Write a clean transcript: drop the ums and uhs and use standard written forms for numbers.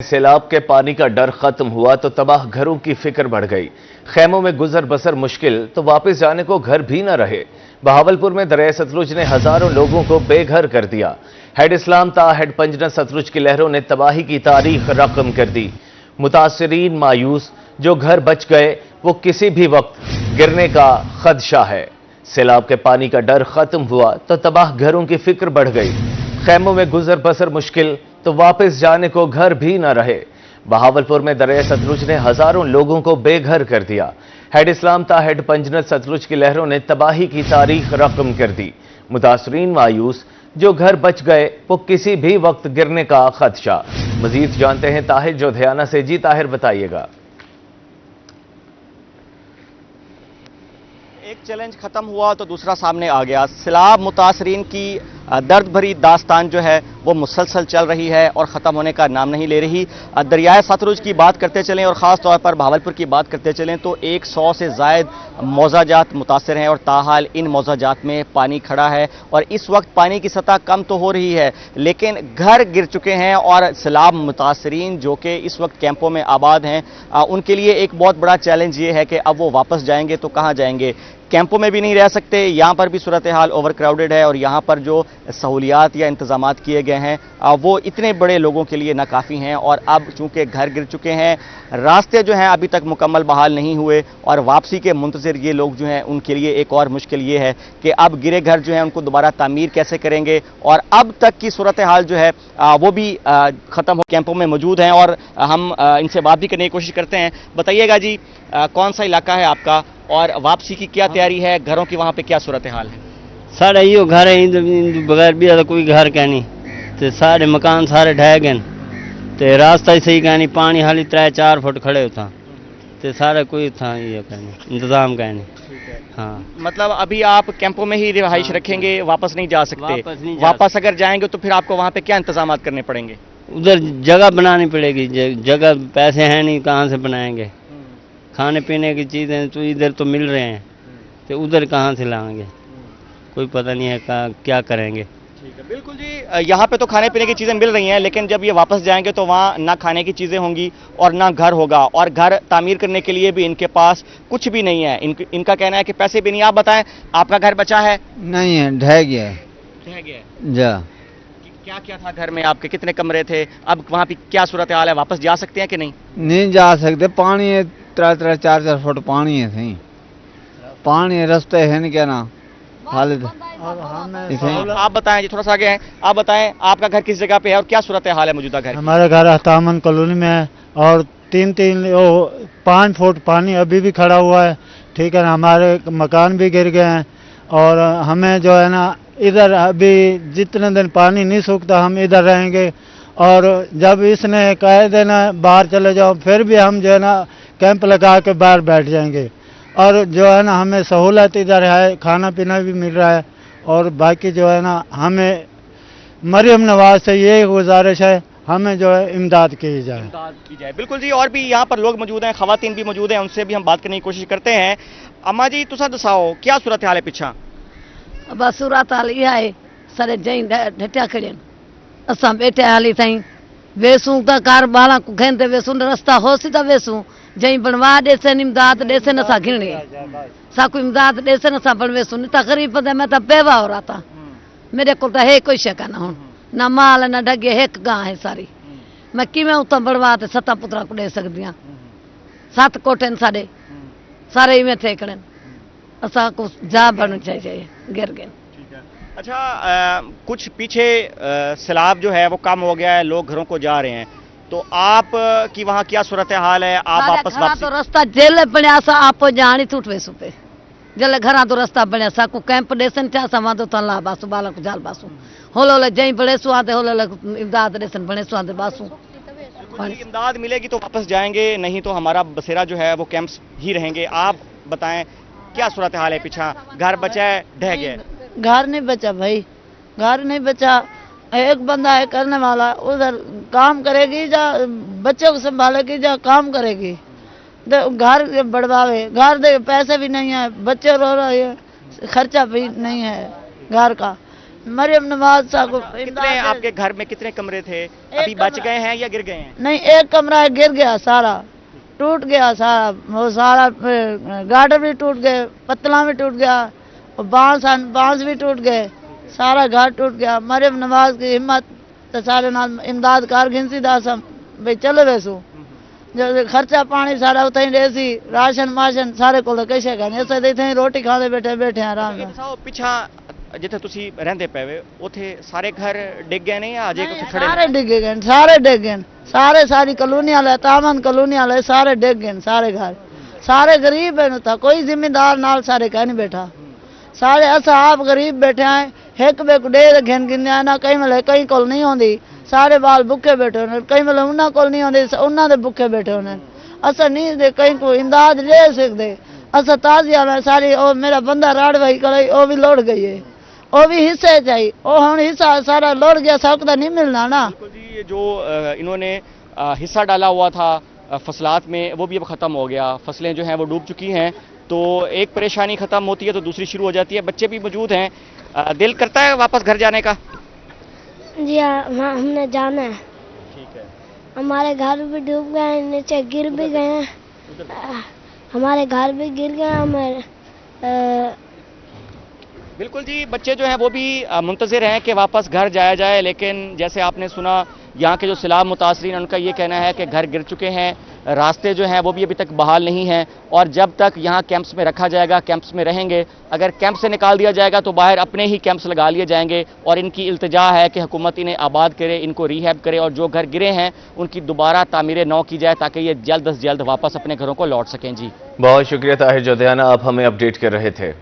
सैलाब के पानी का डर खत्म हुआ तो तबाह घरों की फिक्र बढ़ गई। खैमों में गुजर बसर मुश्किल तो वापस जाने को घर भी न रहे। बहावलपुर में दरिया सतलुज ने हजारों लोगों को बेघर कर दिया। हेड इस्लाम ता हेड पंजना सतलुज की लहरों ने तबाही की तारीख रकम कर दी। मुतासरीन मायूस, जो घर बच गए वो किसी भी वक्त गिरने का खदशा है। सैलाब के पानी का डर खत्म हुआ तो तबाह घरों की फिक्र बढ़ गई। खैमों में गुजर बसर मुश्किल तो वापस जाने को घर भी न रहे। बहावलपुर में दरिया सतलुज ने हजारों लोगों को बेघर कर दिया। हेड इस्लाम ता हेड पंजनत सतलुज की लहरों ने तबाही की तारीख रकम कर दी। मुतासरीन मायूस, जो घर बच गए वो किसी भी वक्त गिरने का खदशा। मजीद जानते हैं ताहिर जोधियाना से। जी ताहिर, बताइएगा। एक चैलेंज खत्म हुआ तो दूसरा सामने आ गया। सैलाब मुतासरीन की दर्द भरी दास्तान जो है वो मुसलसल चल रही है और ख़त्म होने का नाम नहीं ले रही। दरियाए सतलुज की बात करते चलें और ख़ास तौर पर बहावलपुर की बात करते चलें तो 100 से ज़ायद मौज़ाजात मुतासर हैं और ताहाल इन मौज़ाजात में पानी खड़ा है और इस वक्त पानी की सतह कम तो हो रही है लेकिन घर गिर चुके हैं। और सैलाब मुतासरीन जो कि इस वक्त कैंपों में आबाद हैं उनके लिए एक बहुत बड़ा चैलेंज ये है कि अब वो वापस जाएंगे तो कहाँ जाएंगे। कैंपों में भी नहीं रह सकते, यहाँ पर भी सूरत हाल ओवर क्राउडेड है और यहाँ पर जो सहूलियात या इंतजामात किए गए हैं वो इतने बड़े लोगों के लिए नाकाफ़ी हैं। और अब चूंकि घर गिर चुके हैं, रास्ते जो हैं अभी तक मुकम्मल बहाल नहीं हुए और वापसी के मुंतज़िर ये लोग जो हैं उनके लिए एक और मुश्किल ये है कि अब गिरे घर जो हैं उनको दोबारा तामीर कैसे करेंगे। और अब तक की सूरत हाल जो है वो भी ख़त्म हो कैंपों में मौजूद हैं और हम इनसे बात भी करने की कोशिश करते हैं। बताइएगा जी, कौन सा इलाका है आपका और वापसी की क्या तैयारी है, घरों की वहाँ पे क्या सूरत हाल है? साढ़े यो घर है बगैर भी तो कोई घर कहनी तो सारे मकान सारे ढह गए तो रास्ता ही सही कहनी पानी हाली 3-4 फुट खड़े होता तो सारा कोई था ये कहनी इंतजाम कहनी। हाँ, मतलब अभी आप कैंपों में ही रिहाइश रखेंगे, वापस नहीं जा सकते? वापस अगर जाएंगे तो फिर आपको वहाँ पे क्या इंतजाम करने पड़ेंगे? उधर जगह बनानी पड़ेगी। जगह पैसे हैं नहीं, कहाँ से बनाएंगे? खाने पीने की चीज़ें तो इधर तो मिल रहे हैं तो उधर कहाँ से लाएंगे? कोई पता नहीं है क्या करेंगे। ठीक है, बिल्कुल जी। यहाँ पे तो खाने पीने की चीज़ें मिल रही हैं लेकिन जब ये वापस जाएंगे तो वहाँ ना खाने की चीज़ें होंगी और ना घर होगा और घर तामीर करने के लिए भी इनके पास कुछ भी नहीं है। इनका कहना है कि पैसे भी नहीं। आप बताएं, आपका घर बचा है? नहीं है, ढह गया है। ढह गया है? जा क्या क्या था घर में आपके? कितने कमरे थे? अब वहाँ पे क्या सूरत हाल है? वापस जा सकते हैं कि नहीं? नहीं जा सकते, पानी है 3-4 फुट पानी है सही पानी है, रास्ते है नहीं क्या ना हालत। आप बताएं जी, थोड़ा सा आगे हैं। आप बताएं, आपका घर किस जगह पे है और क्या सूरत हाल है मौजूदा घर? हमारा घर अहतामन कॉलोनी में है और 5 फुट पानी अभी भी खड़ा हुआ है। ठीक है ना, हमारे मकान भी गिर गए हैं और हमें जो है ना इधर अभी जितने दिन पानी नहीं सूखता हम इधर रहेंगे और जब इसने कह देना बाहर चले जाओ फिर भी हम जो है ना कैंप लगा के बाहर बैठ जाएंगे। और जो है ना हमें सहूलत इधर है, खाना पीना भी मिल रहा है और बाकी जो है ना हमें मरियम नवाज से ये गुजारिश है हमें जो है इमदाद की जाए। बिल्कुल जी। और भी यहाँ पर लोग मौजूद हैं, खवातीन भी मौजूद हैं, उनसे भी हम बात करने की कोशिश करते हैं। अम्मा जी, तुसा दसाओ क्या सूरत हाल है पिछा? बस सूरत हाल इहा है, सारे जई ढटिया खड़े असां बैठे हाली ताईं वेसूं त कार बाला को खेंदे वेसूं रास्ता होसी त वेसूं जई बनवा देसन इमदाद देसन असां घिरणी साकू इमदाद देसन असां बनवेसूं नहीं त गरीब बंदे मैं त बेवा हो रहा था। मेरे को तो है कोई शक ना हुन ना माल ना ढगे, एक गां है सारी। मैं किवें उतां बनवा ते 7 पुत्रा को दे सकदी हां। 7 कोठे साडे सारे इवें थे खड़न, असां को जा बनना चाहिए गिर गए। अच्छा, कुछ पीछे सैलाब जो है वो कम हो गया है, लोग घरों को जा रहे हैं, तो आप की वहाँ क्या सूरत हाल है? आप वापस तो रास्ता जेल बनया सा आप जानी टूटवे सुपे जल घर तो रास्ता बनया सा को कैंप देसन चा समा तो तला बासु बाला को जाल बासु होलो जई बड़े सुआते होलो इमदाद देसन बने सुआते बासु। इमदाद मिलेगी तो वापस जाएंगे, नहीं तो हमारा बसेरा जो है वो कैंप्स ही रहेंगे। आप बताएं क्या सूरत हाल है? पीछा घर बचा है, ढह गया? घर नहीं बचा भाई, घर नहीं बचा। एक बंदा है करने वाला, उधर काम करेगी जा बच्चे को संभालेगी जा काम करेगी, घर बढ़वावे, घर दे पैसे भी नहीं है, बच्चे रो रहे हैं, खर्चा भी नहीं है घर का। मरियम नवाज साहब को कितने इमदाद आपके घर में कितने कमरे थे, अभी बच कमरा। गए हैं या गिर गए हैं? नहीं, एक कमरा गिर गया, सारा टूट गया, सारा वो सारा गार्डर भी टूट गए, पतला भी टूट गया, और बांस भी टूट गए, सारा घर टूट गया। मरियम नवाज की हिम्मत तो सारे नाल इमदाद कर गिनसी दास भाई चले वैसू जो खर्चा पानी सारा उते ही रेसी, राशन माशन सारे कोल कैसे करने, ऐसे देते हैं रोटी खाते बैठे बैठे आराम ਇਹ ਨਾਲ। ਦੱਸੋ ਪਿੱਛਾ ਜਿੱਥੇ ਤੁਸੀਂ ਰਹਿੰਦੇ ਪਏ ਵੇ ਉੱਥੇ ਸਾਰੇ ਘਰ ਡਿੱਗ ਗਏ ਨੇ ਜਾਂ ਅਜੇ ਕੁਝ ਖੜੇ सारे डिग गए, सारे डिग गए, सारे सारी कॉलोनी वाले तामन कॉलोनी वाले सारे डिग गए, सारे घर सारे गरीब है था, कोई जिम्मेदार नाल सारे कह नहीं बैठा, सारे अस आप गरीब बैठे हैं, एक बे डे घेन गिनया ना, कई मतलब कई कोल नहीं आती, सारे बाल भुखे बैठे होने, कई मतलब उन्होंने कोल नहीं आती, उन्होंने भुखे बैठे होने, अस नहीं दे कहीं को इमदाद ले सकते, अस ताजिया में सारी ओ मेरा बंदा राड़ भाई करे वो भी लौट गई है, वो भी हिस्से चाहिए, वो हम हिस्सा सारा लौट गया, सबका नहीं मिलना ना। बिल्कुल जी, ये जो इन्होंने हिस्सा डाला हुआ था फसलात में वो भी अब ख़त्म हो गया, फसलें जो हैं वो डूब चुकी हैं, तो एक परेशानी ख़त्म होती है तो दूसरी शुरू हो जाती है। बच्चे भी मौजूद हैं, दिल करता है वापस घर जाने का? जी हाँ, हमने जाना है, ठीक है। हमारे घर भी डूब गए हैं, नीचे गिर भी गए हैं, हमारे घर भी गिर गए हैं, हमारे बिल्कुल जी, बच्चे जो हैं वो भी मुंतज़िर हैं कि वापस घर जाया जाए, लेकिन जैसे आपने सुना यहाँ के जो सैलाब मुतासरीन उनका ये कहना है कि घर गिर चुके हैं, रास्ते जो हैं वो भी अभी तक बहाल नहीं हैं, और जब तक यहाँ कैंप्स में रखा जाएगा कैंप्स में रहेंगे, अगर कैंप से निकाल दिया जाएगा तो बाहर अपने ही कैंप्स लगा लिए जाएंगे, और इनकी इल्तिजा है कि हुकूमत इन्हें आबाद करे, इनको रिहैब करे, और जो घर गिरे हैं उनकी दोबारा तामीर नौ की जाए ताकि ये जल्द से जल्द वापस अपने घरों को लौट सकें। जी बहुत शुक्रिया ताहिर जोधियाना, आप हमें अपडेट कर रहे थे।